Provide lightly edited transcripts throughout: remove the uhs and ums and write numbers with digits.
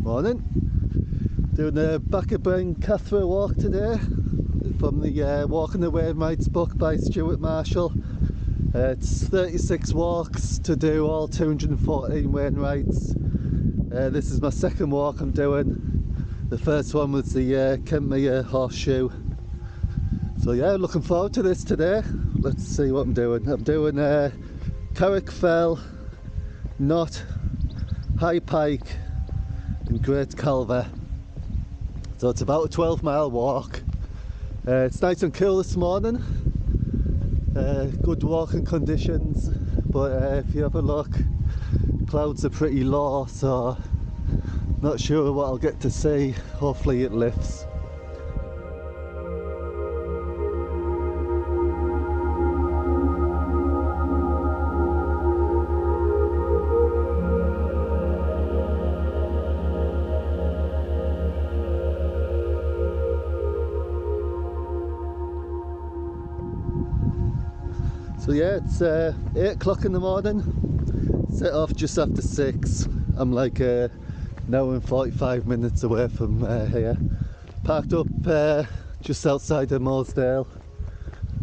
Morning. Doing a Baggging Cathra walk today from the Walking the Wainwrights book by Stuart Marshall. It's 36 walks to do all 214 Wainwrights. This is my second walk I'm doing. The first one was the Cumbria horseshoe. So yeah, looking forward to this today. Let's see what I'm doing. I'm doing Carrock Fell, Knott, High Pike and Great Calva. So it's about a 12-mile walk. It's nice and cool this morning. Good walking conditions, but if you have a look, clouds are pretty low, so not sure what I'll get to see. Hopefully it lifts. So yeah, it's 8 o'clock in the morning, set off just after 6. I'm like an hour and 45 minutes away from here. Parked up just outside of Mosedale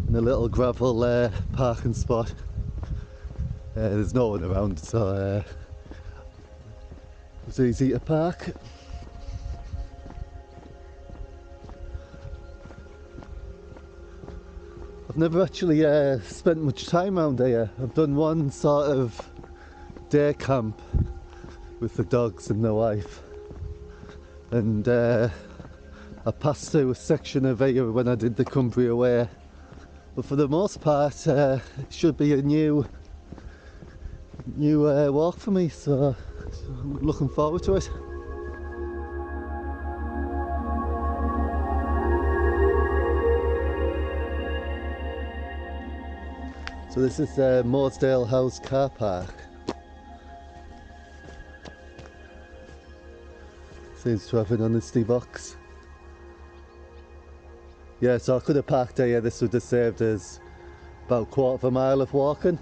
in a little gravel parking spot. There's no one around, so it's easy to park. I've never actually spent much time around here. I've done one sort of day camp with the dogs and the wife, and I passed through a section of here when I did the Cumbria Way, but for the most part it should be a new walk for me, so I'm looking forward to it. So this is Mosedale House car park. Seems to have an honesty box. Yeah, so I could have parked here. This would have saved us about a quarter of a mile of walking.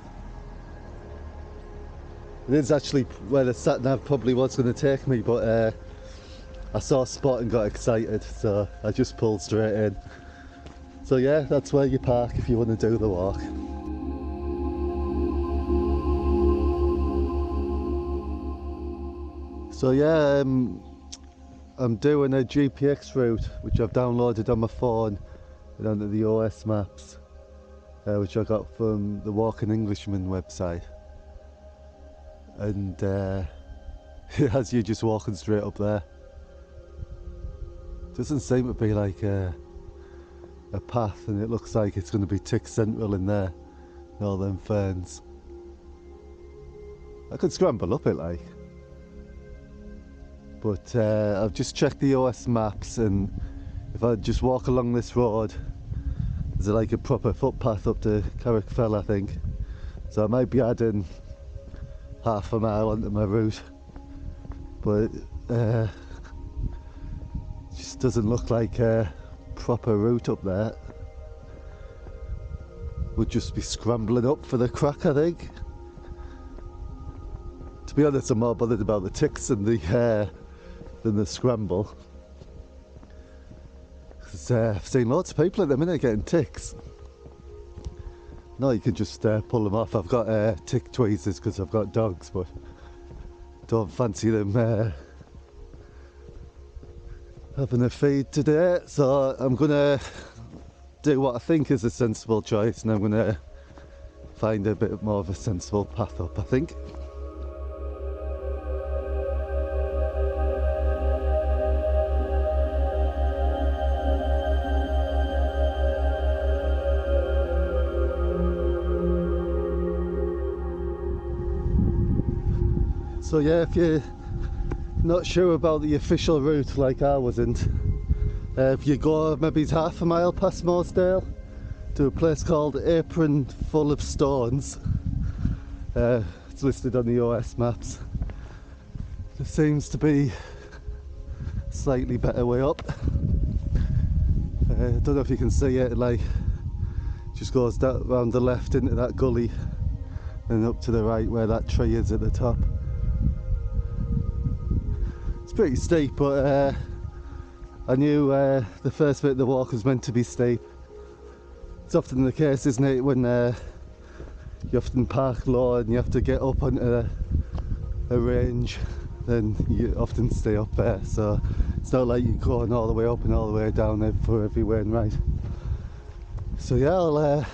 It is actually where the sat-nav probably was going to take me, but I saw a spot and got excited, so I just pulled straight in. So yeah, that's where you park if you want to do the walk. So yeah, I'm doing a GPX route which I've downloaded on my phone and onto the OS maps, which I got from the Walking Englishman website, and it has you just walking straight up there. Doesn't seem to be like a path, and it looks like it's going to be tick central in there, and all them ferns. I could scramble up it like. But I've just checked the OS maps, and if I just walk along this road, there's like a proper footpath up to Carrock Fell, I think. So I might be adding half a mile onto my route, but it just doesn't look like a proper route up there. We'll just be scrambling up for the crack, I think. To be honest, I'm more bothered about the ticks and than the scramble. I've seen lots of people at the minute getting ticks. No, you can just pull them off. I've got tick tweezers because I've got dogs, but don't fancy them having a feed today. So I'm gonna do what I think is a sensible choice, and I'm gonna find a bit more of a sensible path up, I think. So yeah, if you're not sure about the official route like I wasn't, if you go maybe half a mile past Mosedale to a place called Apron Full of Stones, it's listed on the OS maps. There seems to be a slightly better way up. I don't know if you can see it, like just goes down around the left into that gully and up to the right where that tree is at the top. It's pretty steep, but I knew the first bit of the walk was meant to be steep. It's often the case, isn't it, when you often park low and you have to get up onto a range, then you often stay up there, so it's not like you're going all the way up and all the way down there for every Wainwright. So yeah, I'll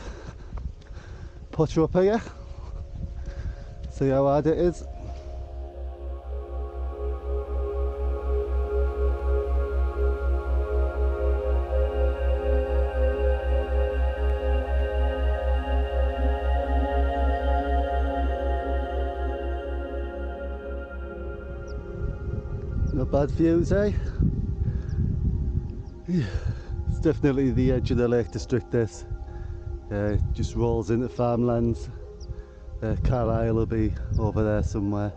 put you up here, see how hard it is. Not bad views, eh? It's definitely the edge of the Lake District, this. It just rolls into farmlands. Carlisle will be over there somewhere.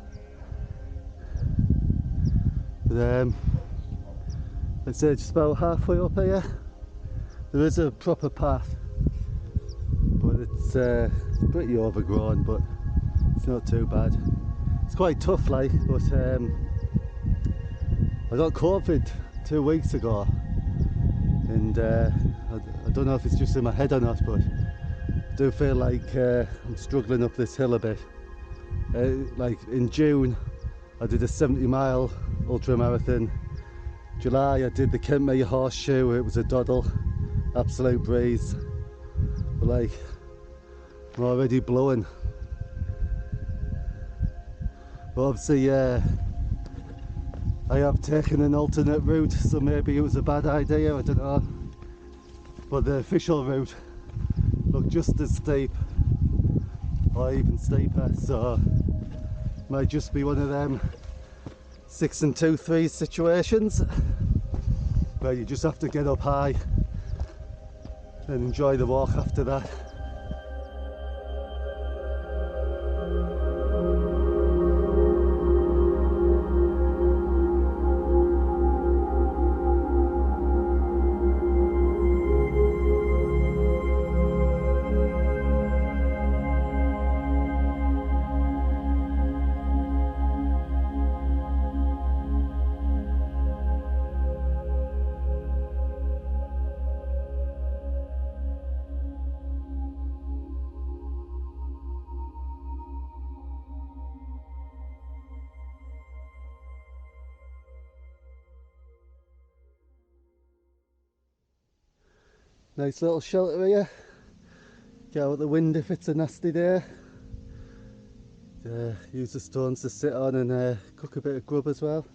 But I'd say just about halfway up here. There is a proper path, but it's pretty overgrown, but it's not too bad. It's quite tough, like, but I got COVID 2 weeks ago, and I don't know if it's just in my head or not, but I do feel like I'm struggling up this hill a bit. Like in June I did a 70-mile ultra marathon. July I did the Cumbria Horseshoe. It was a doddle, absolute breeze, but like I'm already blowing. But obviously I have taken an alternate route, so maybe it was a bad idea, I don't know. But the official route looked just as steep, or even steeper, so it might just be one of them 6 and 2 3 situations where you just have to get up high and enjoy the walk after that. Nice little shelter here. Get out the wind if it's a nasty day. Use the stones to sit on and cook a bit of grub as well.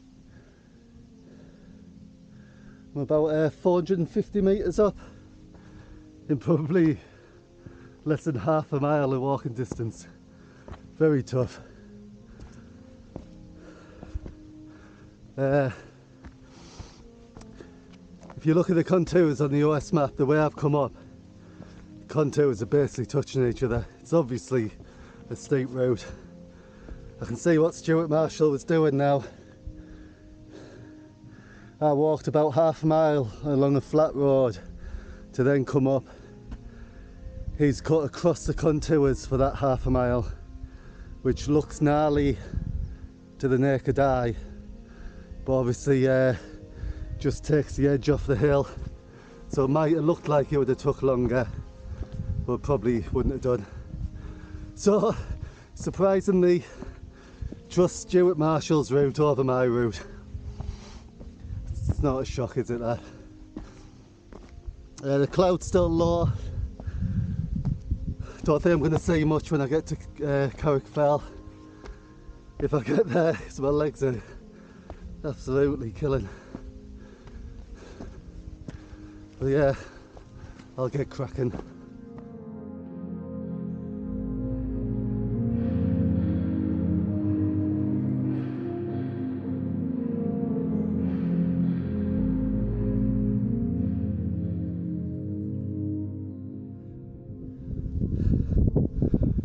I'm about 450 metres up in probably less than half a mile of walking distance. Very tough. If you look at the contours on the OS map, the way I've come up, the contours are basically touching each other. It's obviously a steep route. I can see what Stuart Marshall was doing now. I walked about half a mile along a flat road to then come up. He's cut across the contours for that half a mile, which looks gnarly to the naked eye, but obviously just takes the edge off the hill, so it might have looked like it would have took longer, but probably wouldn't have done. So surprisingly, trust Stuart Marshall's route over my route. It's not a shock, is it, that? The cloud's still low. Don't think I'm going to see much when I get to Carrock Fell. If I get there, so my legs are absolutely killing. But yeah, I'll get cracking.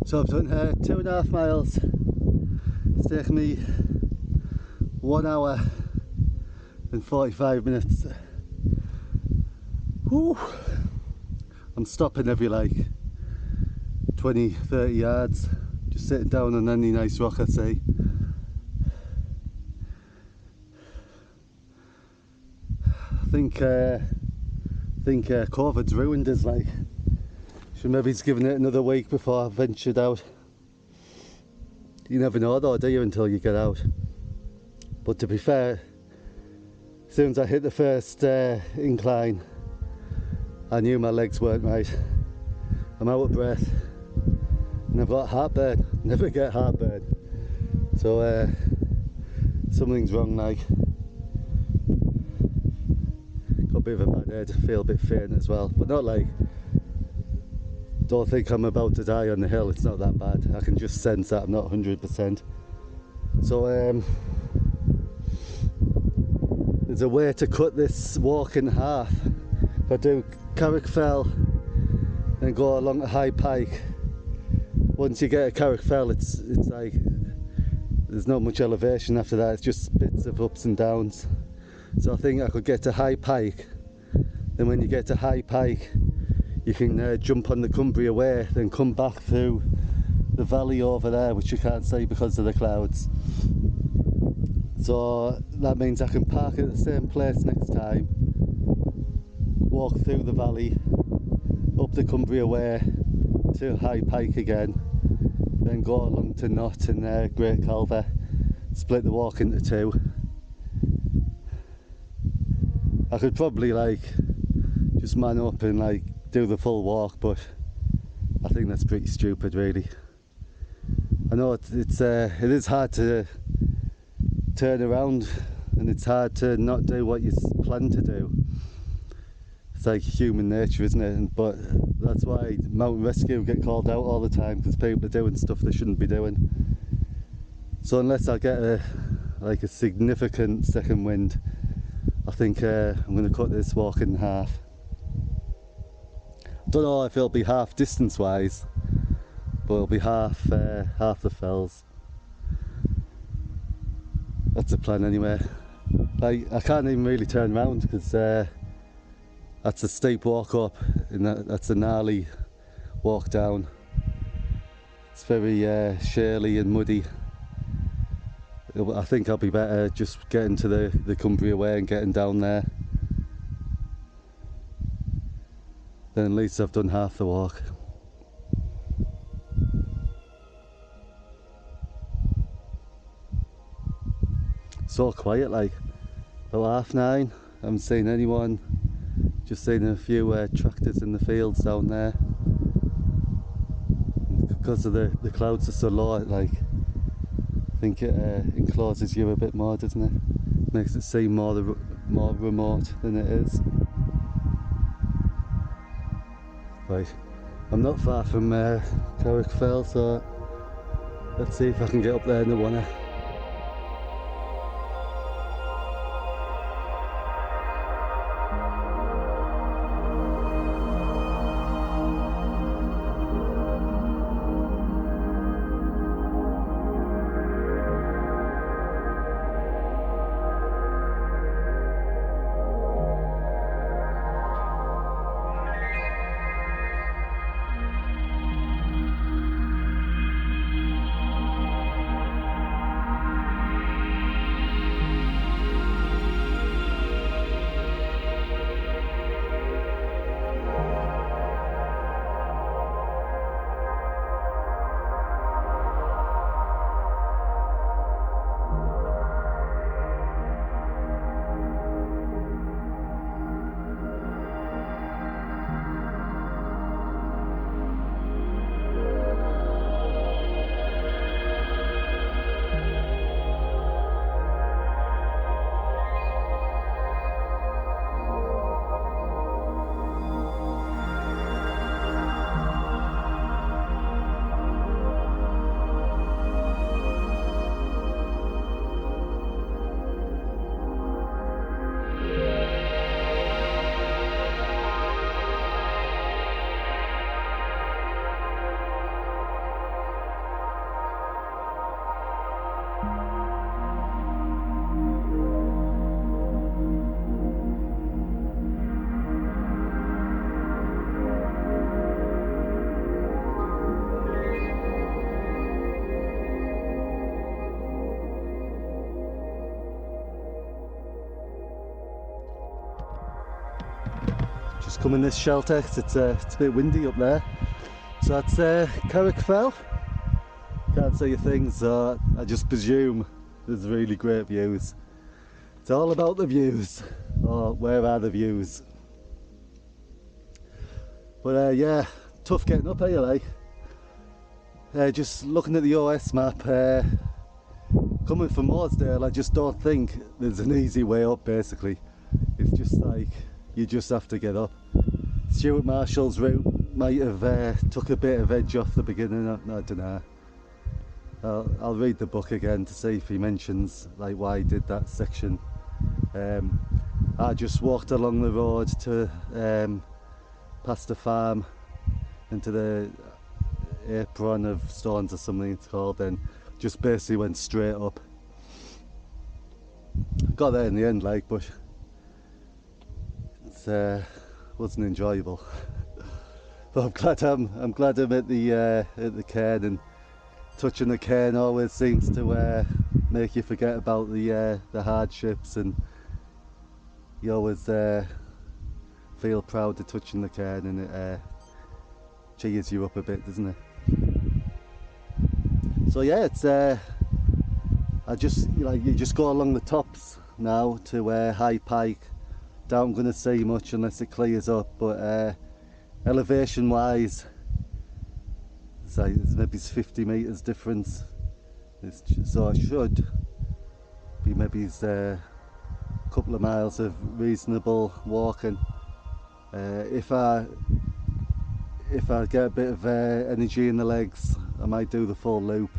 So I've done 2.5 miles. It's taken me 1 hour and 45 minutes. Whew. I'm stopping every like 20-30 yards, just sitting down on any nice rock I see. think COVID's ruined us, like. Should maybe just given it another week before I ventured out. You never know though, do you, until you get out. But to be fair, as soon as I hit the first incline, I knew my legs weren't right. I'm out of breath and I've got heartburn. Never get heartburn. So something's wrong, like. Got a bit of a bad head, feel a bit faint as well, but not like, don't think I'm about to die on the hill. It's not that bad. I can just sense that I'm not 100%. So there's a way to cut this walk in half. If I do Carrock Fell and go along to High Pike, once you get to Carrock Fell, it's like there's not much elevation after that. It's just bits of ups and downs. So I think I could get to High Pike. Then when you get to High Pike, you can jump on the Cumbria Way, then come back through the valley over there, which you can't see because of the clouds. So that means I can park at the same place next time, walk through the valley, up the Cumbria Way to High Pike again, then go along to Knott and Great Calva, split the walk into two. I could probably like just man up and like do the full walk, but I think that's pretty stupid, really. I know it is hard to turn around, and it's hard to not do what you plan to do. It's like human nature, isn't it? But that's why mountain rescue get called out all the time, because people are doing stuff they shouldn't be doing. So unless I get a significant second wind, I think I'm going to cut this walk in half. Don't know if it'll be half distance wise, but it'll be half the fells. That's the plan anyway. Like, I can't even really turn around because that's a steep walk up and that's a gnarly walk down. It's very shaly and muddy. I think I'll be better just getting to the Cumbria Way and getting down there. Then at least I've done half the walk. So quiet, like, about 9:30. I haven't seen anyone. Just seen a few tractors in the fields down there. Because of the clouds are so low, like, I think it encloses you a bit more, doesn't it? Makes it seem more remote than it is. Right, I'm not far from Carrock Fell, so let's see if I can get up there in the wanna. come in this shelter 'cause it's a bit windy up there. So that's Carrock Fell. Can't see a thing, so I just presume there's really great views. It's all about the views, or where are the views. But yeah, tough getting up here, like. Just looking at the OS map, coming from Mosedale, I just don't think there's an easy way up. Basically, it's just like you just have to get up. Stuart Marshall's route might have took a bit of edge off the beginning. I don't know. I'll read the book again to see if he mentions like why he did that section. I just walked along the road to past the farm into the apron of stones or something it's called, then just basically went straight up. Got there in the end, like, but it wasn't enjoyable. But I'm glad I'm at the cairn, and touching the cairn always seems to make you forget about the hardships, and you always feel proud of touching the cairn, and it cheers you up a bit, doesn't it? So yeah, it's you just go along the tops now to High Pike. Don't going to see much unless it clears up, but elevation wise, so there's maybe 50 metres difference. So I should be maybe a couple of miles of reasonable walking. If I get a bit of energy in the legs, I might do the full loop,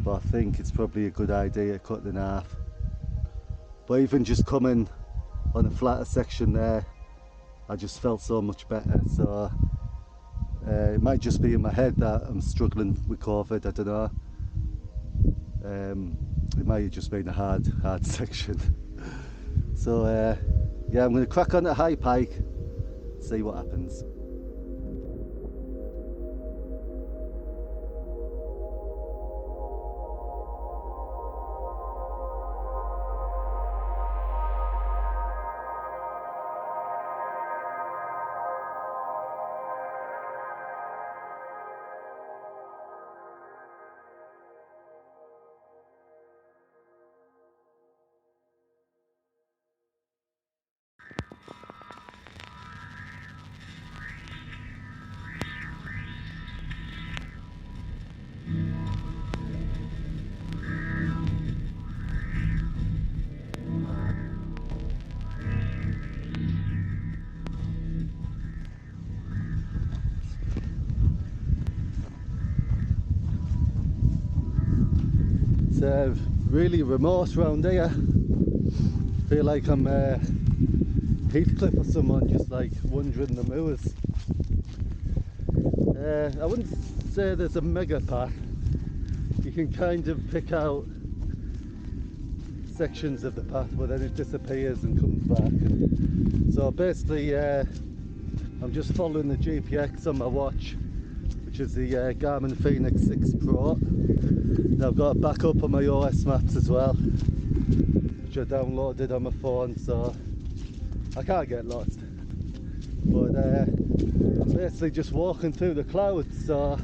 but I think it's probably a good idea cutting in half. But even just coming on a flatter section there, I just felt so much better. So it might just be in my head that I'm struggling with COVID, I don't know. It might have just been a hard section. So yeah, I'm going to crack on at High Pike, see what happens. It's really remote round here. Feel like I'm Heathcliff or someone, just like wandering the moors. I wouldn't say there's a mega path. You can kind of pick out sections of the path, but then it disappears and comes back. And so basically I'm just following the GPX on my watch, which is the Garmin Fenix 6 Pro. Now I've got a backup on my OS maps as well, which I downloaded on my phone, so I can't get lost. But I'm basically just walking through the clouds, so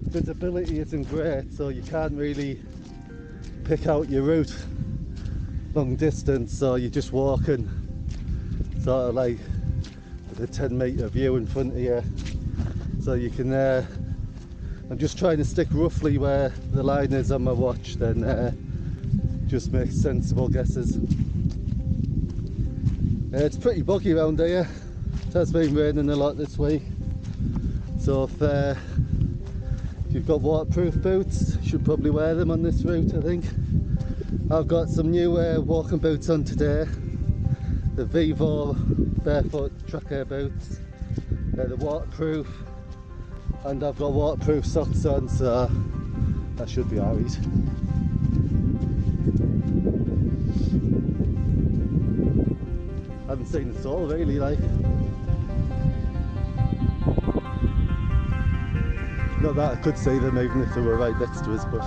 visibility isn't great, so you can't really pick out your route long distance, so you're just walking sort of like with a 10-metre view in front of you, so you can I'm just trying to stick roughly where the line is on my watch, then just make sensible guesses. It's pretty boggy around here. It has been raining a lot this week, so if you've got waterproof boots, you should probably wear them on this route. I think I've got some new walking boots on today, the Vivo barefoot tracker boots. They're waterproof, and I've got waterproof socks on, so that should be alright. I haven't seen a soul really, like. Not that I could see them even if they were right next to us, but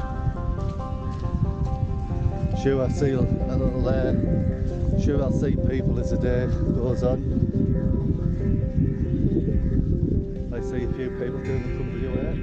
sure I see a little sure I'll see people as the day goes on. see a few people doing the Cumbria Way.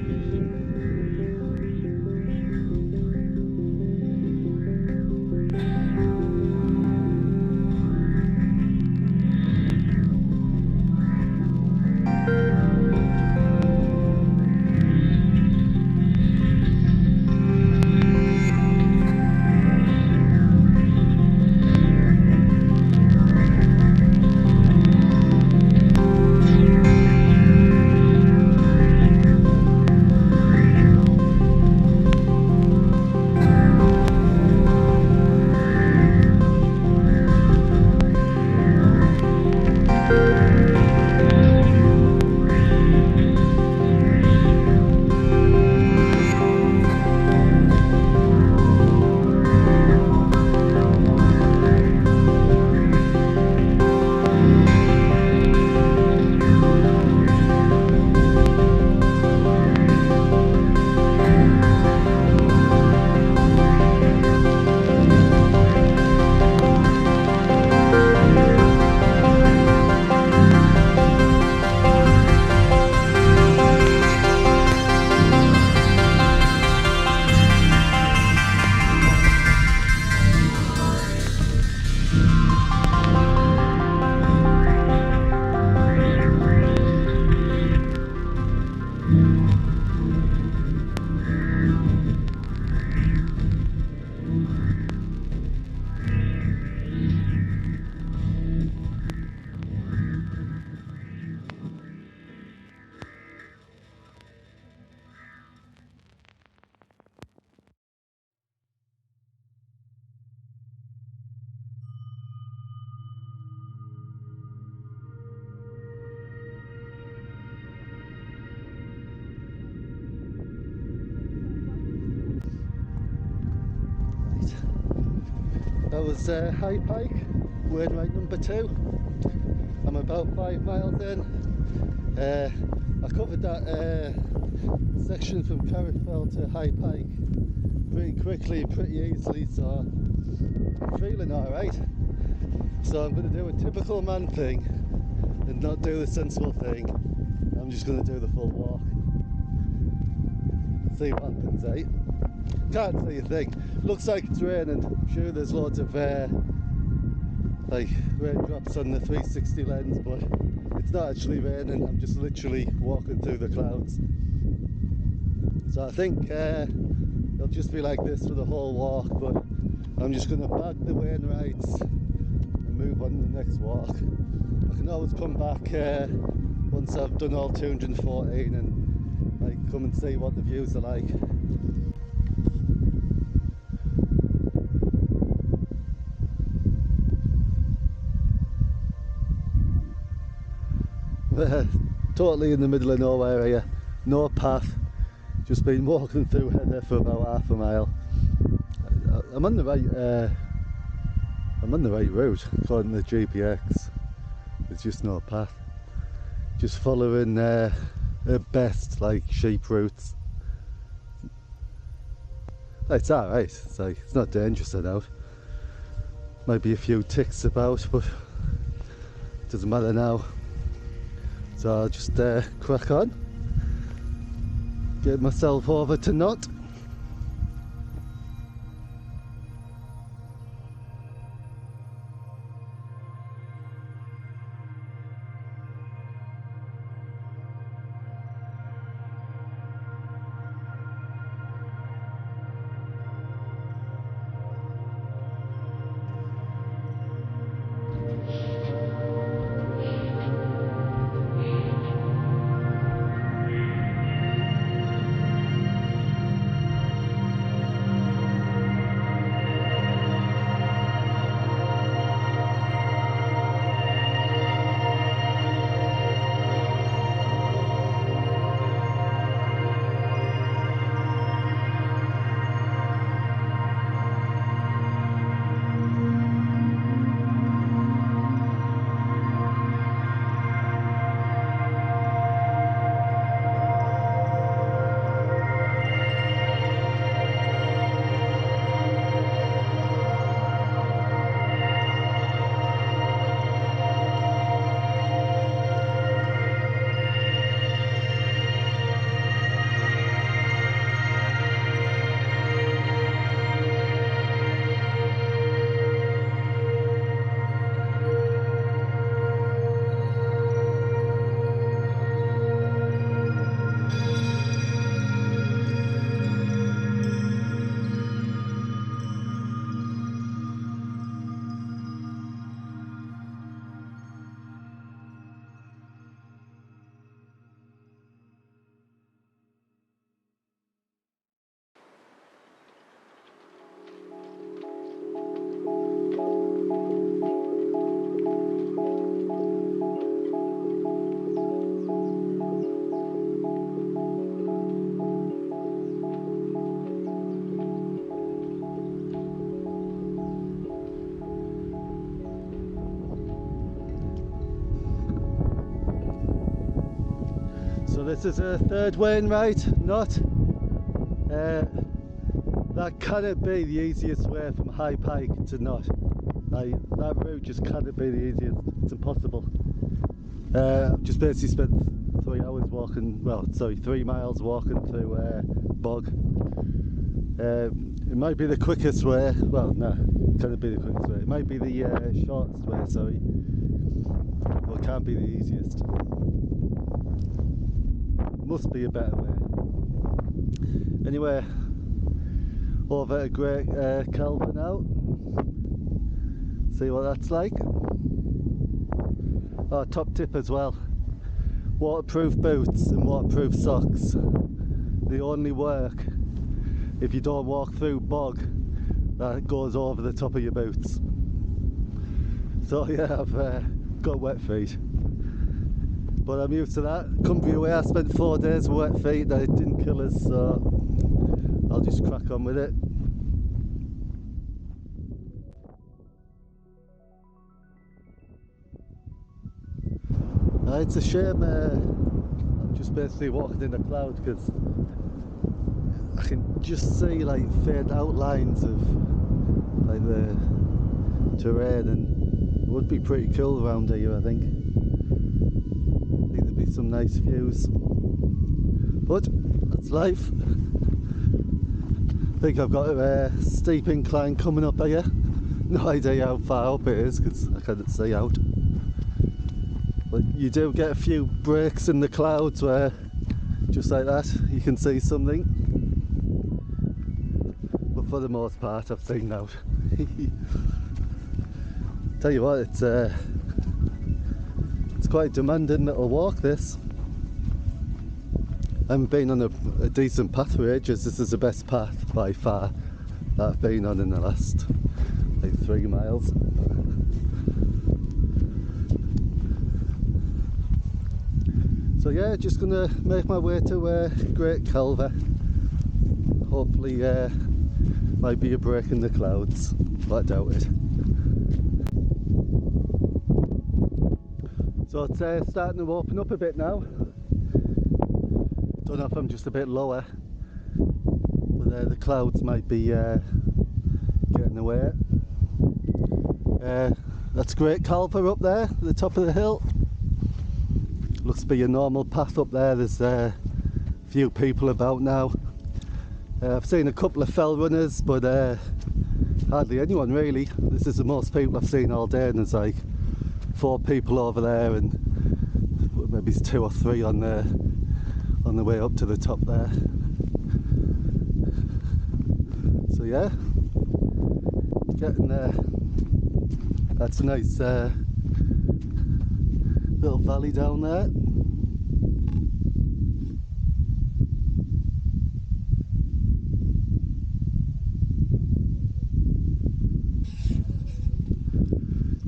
That was High Pike, Wainwright number 2. I'm about 5 miles in. I covered that section from Carrock Fell to High Pike pretty quickly, pretty easily, so I'm feeling alright. So I'm going to do a typical man thing and not do the sensible thing. I'm just going to do the full walk. See what happens, eh? Can't see a thing. Looks like it's raining. I'm sure there's loads of like raindrops on the 360 lens, but it's not actually raining. I'm just literally walking through the clouds. So I think it'll just be like this for the whole walk, but I'm just going to bag the Wainwrights and move on to the next walk. I can always come back once I've done all 214 and like come and see what the views are like. Totally in the middle of nowhere here, no path, just been walking through heather for about half a mile. I'm on the right route according to the GPX. There's just no path, just following at best like sheep routes. It's alright, it's like it's not dangerous enough. Might be a few ticks about, but it doesn't matter now. So I'll just crack on, get myself over to Knott. So this is a third Wainwright, Knott. That cannot be the easiest way from High Pike to Knott. That route just cannot be the easiest, it's impossible. I've just basically spent 3 hours walking, well sorry, 3 miles walking through bog. It might be the quickest way, well no, it can't be the quickest way, it might be the shortest way, sorry. Well, it can't be the easiest. Must be a better way. Anyway, over at Great Calva now. See what that's like. Oh, top tip as well. Waterproof boots and waterproof socks. They only work if you don't walk through bog that goes over the top of your boots. So yeah, I've got wet feet. But I'm used to that. Cumbria Way, I spent 4 days with wet feet, and it didn't kill us, so I'll just crack on with it. It's a shame I'm just basically walking in a cloud because I can just see like faint outlines of like the terrain, and it would be pretty cool around here, I think. There'd be some nice views, but that's life. I think I've got a steep incline coming up here. No idea how far up it is because I can't see out. But you do get a few breaks in the clouds where, just like that, you can see something. But for the most part, I've seen out. Tell you what, it's quite a demanding little walk, this. I haven't been on a decent path for ages. This is the best path by far that I've been on in the last like 3 miles. So yeah, just gonna make my way to Great Calva. Hopefully might be a break in the clouds, but I doubt it. So it's starting to open up a bit now. Don't know if I'm just a bit lower, but the clouds might be getting away. That's Great Calva up there at the top of the hill. Looks to be a normal path up there. There's a few people about now. I've seen a couple of fell runners, but hardly anyone really. This is the most people I've seen all day, and there's like 4 people over there, and maybe 2 or 3 on the way up to the top there. So yeah, getting there. That's a nice little valley down there.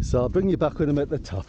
So I'll bring you back when I'm at the top.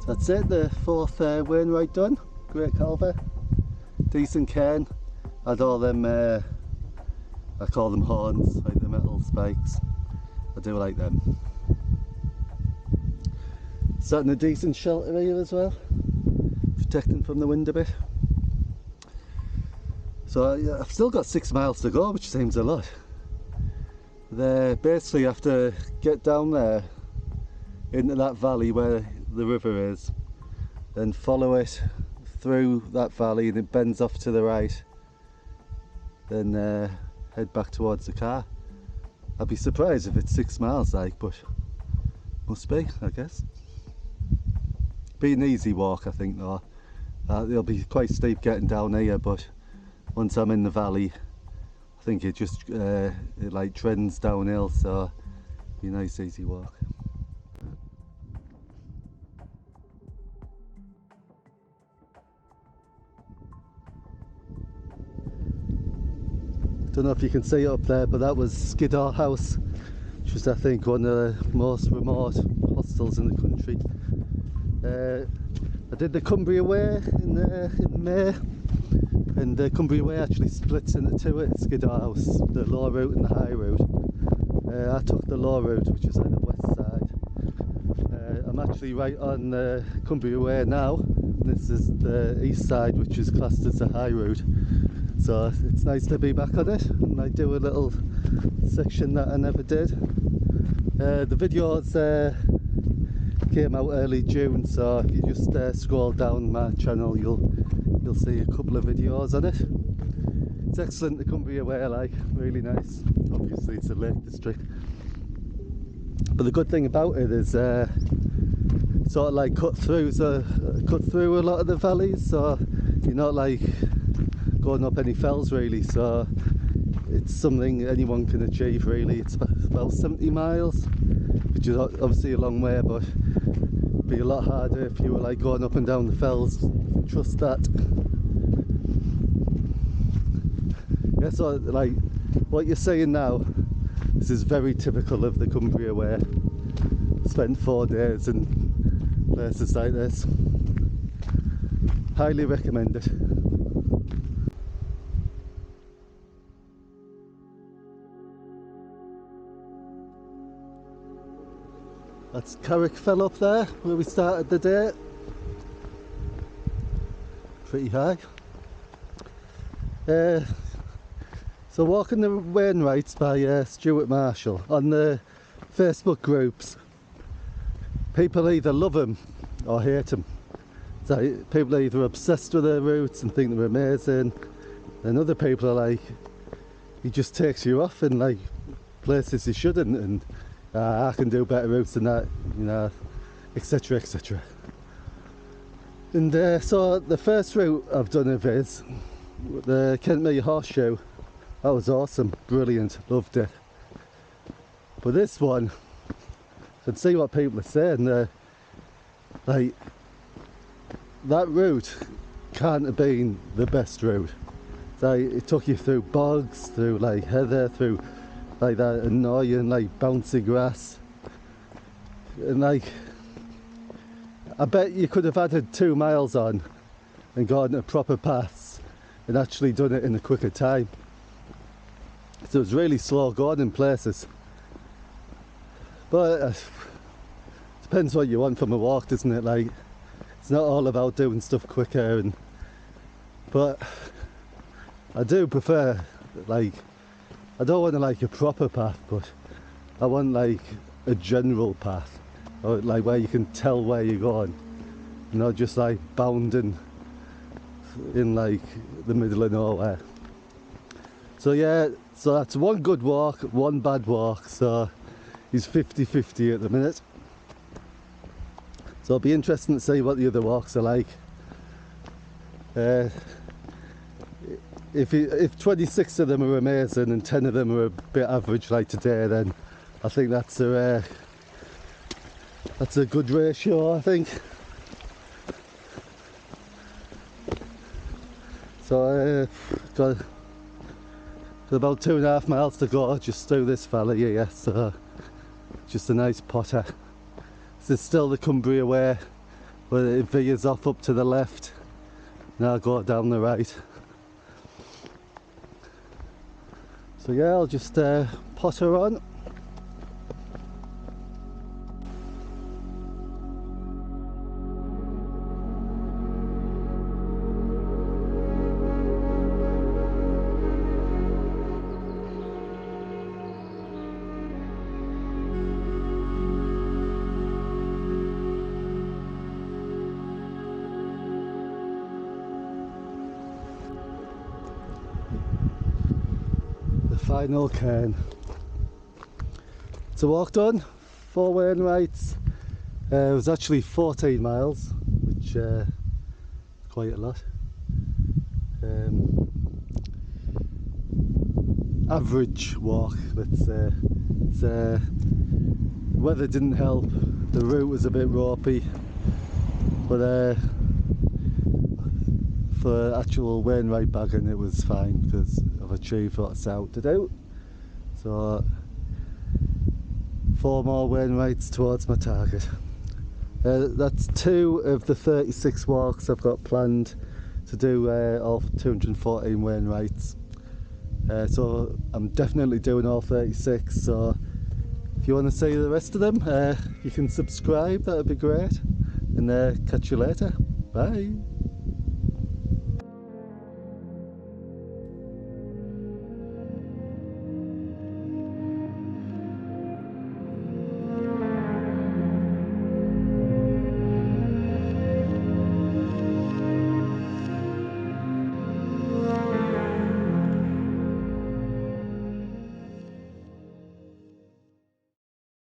That's it, the fourth Wainwright done. Great Calva, decent cairn. Had all them, I call them horns, like the metal spikes. I do like them. Sat in a decent shelter here as well, protecting from the wind a bit. So yeah, I've still got 6 miles to go, which seems a lot. Basically you have to get down there into that valley where the river is, then follow it through that valley and it bends off to the right, then head back towards the car. I'd be surprised if it's 6 miles like, but must be, I guess. Be an easy walk I think though. It'll be quite steep getting down here, but once I'm in the valley I think it just it like trends downhill, so be a nice easy walk. Don't know if you can see it up there, but that was Skiddaw House, which was I think one of the most remote hostels in the country. I did the Cumbria Way in May, and the Cumbria Way actually splits into two at Skiddaw House, the low route and the high route. I took the low route, which is on the west side. I'm actually right on the Cumbria Way now. This is the east side, which is classed as the high route. So it's nice to be back on it, and I do a little section that I never did. The videos came out early June, so if you just scroll down my channel you'll see a couple of videos on it. It's excellent, the Cumbria Way, like, really nice. Obviously it's a lake district, but the good thing about it is sort of like cut through a lot of the valleys, so you're not like going up any fells really, so it's something anyone can achieve really. It's about 70 miles, which is obviously a long way, but it'd be a lot harder if you were like going up and down the fells. Trust that. Yeah, so like what you're saying now, this is very typical of the Cumbria Way. Spent 4 days in places like this. Highly recommend it. That's Carrock Fell up there, where we started the day. Pretty high. So Walking the Wainwrights by Stuart Marshall. On the Facebook groups, people either love them or hate them. So people are either obsessed with their routes and think they're amazing, and other people are like, he just takes you off in like places he shouldn't, and I can do better routes than that, you know, etc, etc. And so the first route I've done of his, the Kentmere Horseshoe, that was awesome, brilliant, loved it. But this one, I can see what people are saying, like, that route can't have been the best route. So it took you through bogs, through like heather, through like that annoying like bouncy grass, and like I bet you could have added 2 miles on and gone a proper paths and actually done it in a quicker time. So it was really slow going in places, but depends what you want from a walk, doesn't it? Like, it's not all about doing stuff quicker, but I do prefer, like, I don't want like a proper path, but I want like a general path, or like where you can tell where you're going, you know, just like bounding in like the middle of nowhere. So yeah, so that's one good walk, one bad walk, so he's 50-50 at the minute. So it'll be interesting to see what the other walks are like. If 26 of them are amazing and 10 of them are a bit average like today, then I think that's a good ratio, I think. So got about 2.5 miles to go just through this valley here, so just a nice potter. This is still the Cumbria Way, but it veers off up to the left. Now I'll go down the right. So yeah, I'll just potter on. Final cairn. So walk done, 4 Wainwrights. It was actually 14 miles, which is quite a lot. Average walk, let's say. Weather didn't help, the route was a bit ropey, but for actual Wainwright bagging it was fine because I've achieved what I set out to do. So 4 more Wainwrights towards my target. That's 2 of the 36 walks I've got planned to do, all 214 Wainwrights. So I'm definitely doing all 36, so if you want to see the rest of them, you can subscribe, that would be great, and catch you later. Bye.